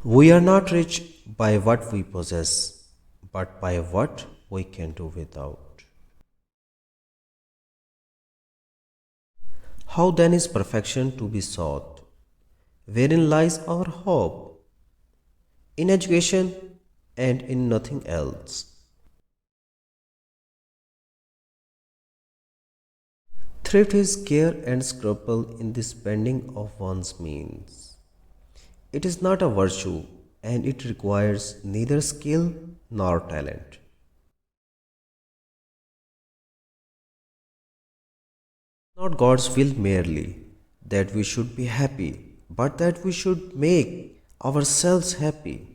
We are not rich by what we possess, but by what we can do without. How then is perfection to be sought? Wherein lies our hope? In education and in nothing else. Thrift is care and scruple in the spending of one's means. It is not a virtue and it requires neither skill nor talent. Not God's will merely that we should be happy, but that we should make ourselves happy.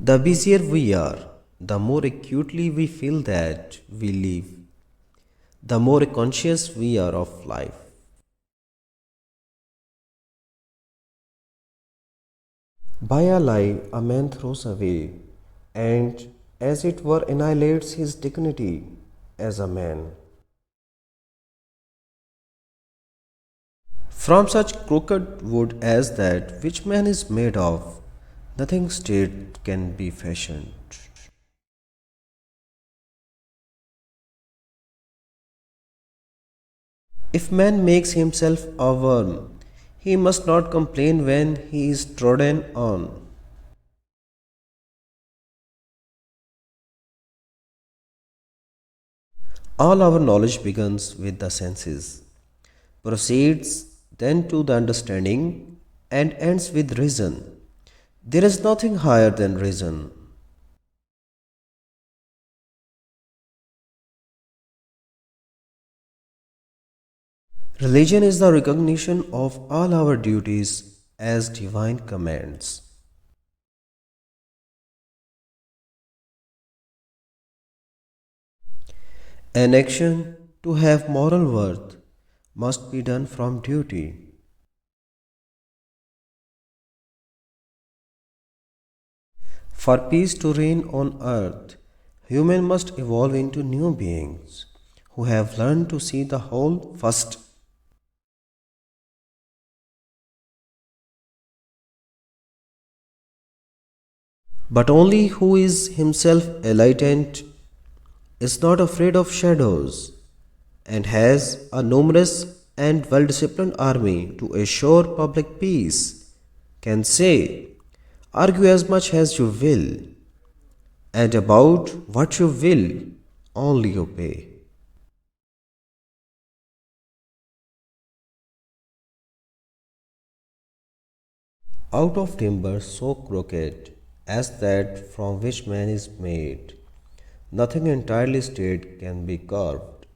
The busier we are, the more acutely we feel that we live, the more conscious we are of life. By a lie, a man throws away, and as it were annihilates his dignity as a man. From such crooked wood as that which man is made of, nothing straight can be fashioned. If man makes himself a worm, he must not complain when he is trodden on. All our knowledge begins with the senses, proceeds then to the understanding, and ends with reason. There is nothing higher than reason. Religion is the recognition of all our duties as divine commands. An action to have moral worth must be done from duty. For peace to reign on earth, humans must evolve into new beings who have learned to see the whole first, but only who is himself enlightened, is not afraid of shadows, and has a numerous and well disciplined army to assure public peace, can say, argue as much as you will, and about what you will, only obey. Out of timber so crooked as that from which man is made, nothing entirely straight can be carved.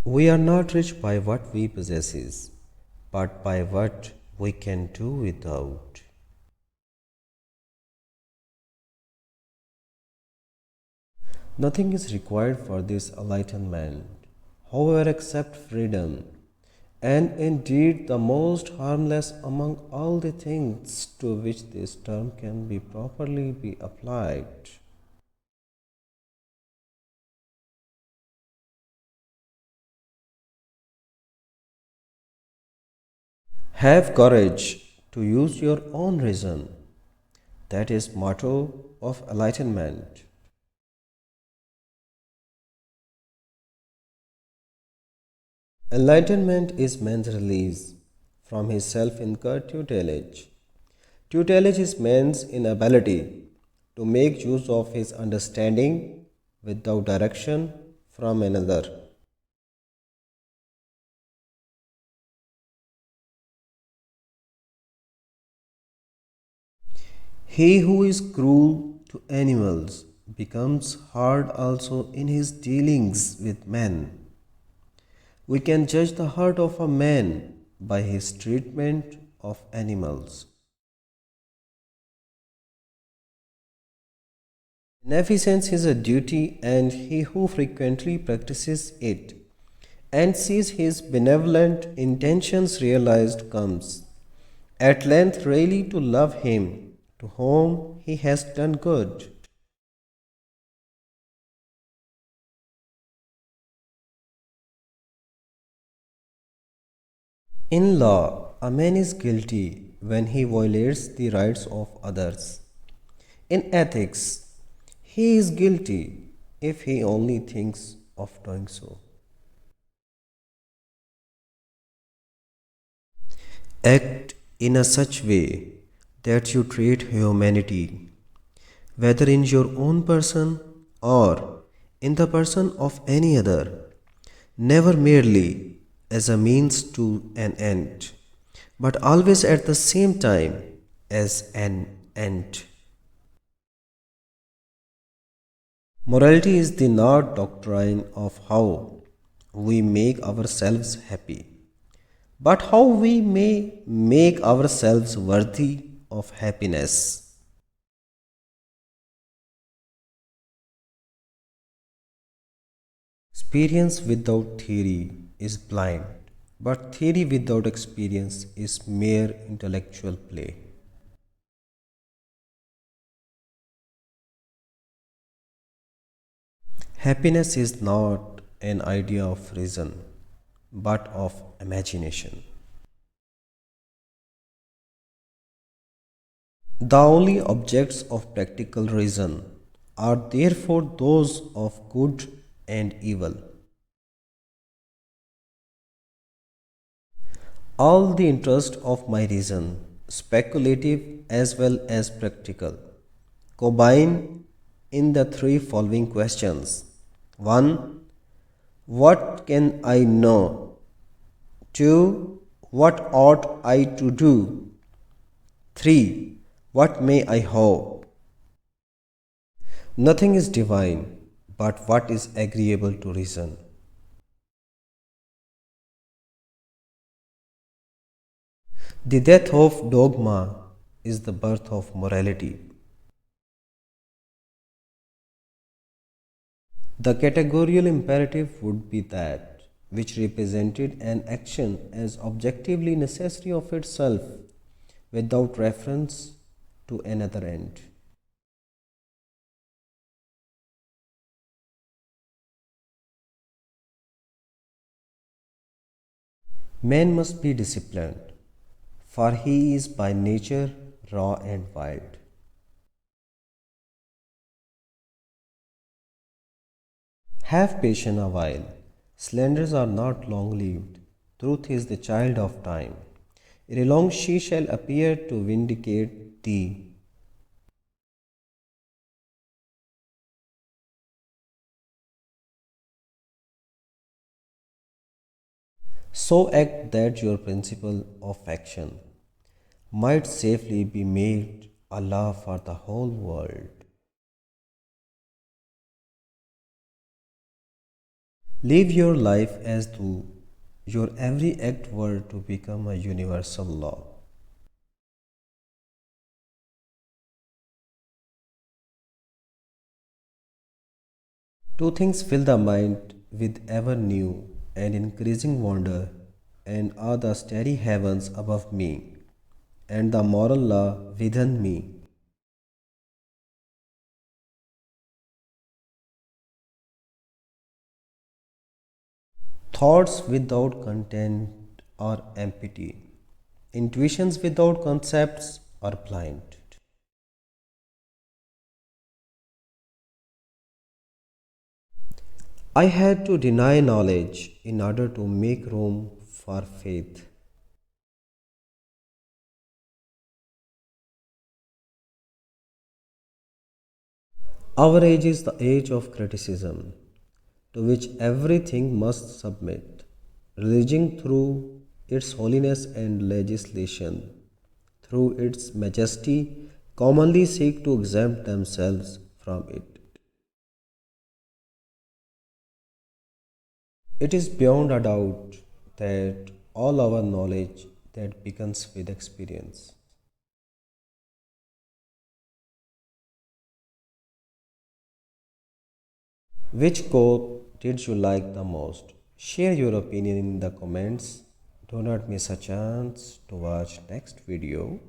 We are not rich by what we possess, but by what we can do without. Nothing is required for this enlightenment, however, except freedom, and indeed the most harmless among all the things to which this term can be properly be applied. Have courage to use your own reason. That is motto of enlightenment. Enlightenment is man's release from his self-incurred tutelage. Tutelage is man's inability to make use of his understanding without direction from another. He who is cruel to animals becomes hard also in his dealings with men. We can judge the heart of a man by his treatment of animals. Beneficence is a duty, and he who frequently practices it and sees his benevolent intentions realized comes at length really to love him to whom he has done good. In law, a man is guilty when he violates the rights of others. In ethics, he is guilty if he only thinks of doing so. Act in a such way that you treat humanity, whether in your own person or in the person of any other, never merely as a means to an end, but always at the same time as an end. Morality is the not doctrine of how we make ourselves happy, but how we may make ourselves worthy of happiness. Experience without theory is blind, but theory without experience is mere intellectual play. Happiness is not an idea of reason, but of imagination. The only objects of practical reason are therefore those of good and evil. All the interest of my reason, speculative as well as practical, combine in the three following questions. 1. What can I know? 2. What ought I to do? 3. What may I hope? Nothing is divine but what is agreeable to reason. The death of dogma is the birth of morality. The categorical imperative would be that which represented an action as objectively necessary of itself without reference to another end. Man must be disciplined, for he is by nature raw and wild. Have patience a while. Slanders are not long lived. Truth is the child of time. Ere long she shall appear to vindicate thee. So act that your principle of action might safely be made a law for the whole world. Live your life as though your every act were to become a universal law. Two things fill the mind with ever new and increasing wonder, and are the starry heavens above me, and the moral law within me. Thoughts without content are empty. Intuitions without concepts are blind. I had to deny knowledge in order to make room for faith. Our age is the age of criticism, to which everything must submit. Religion, through its holiness and legislation, through its majesty, commonly seek to exempt themselves from it. It is beyond a doubt that all our knowledge that begins with experience. Which quote did you like the most? Share your opinion in the comments. Do not miss a chance to watch next video.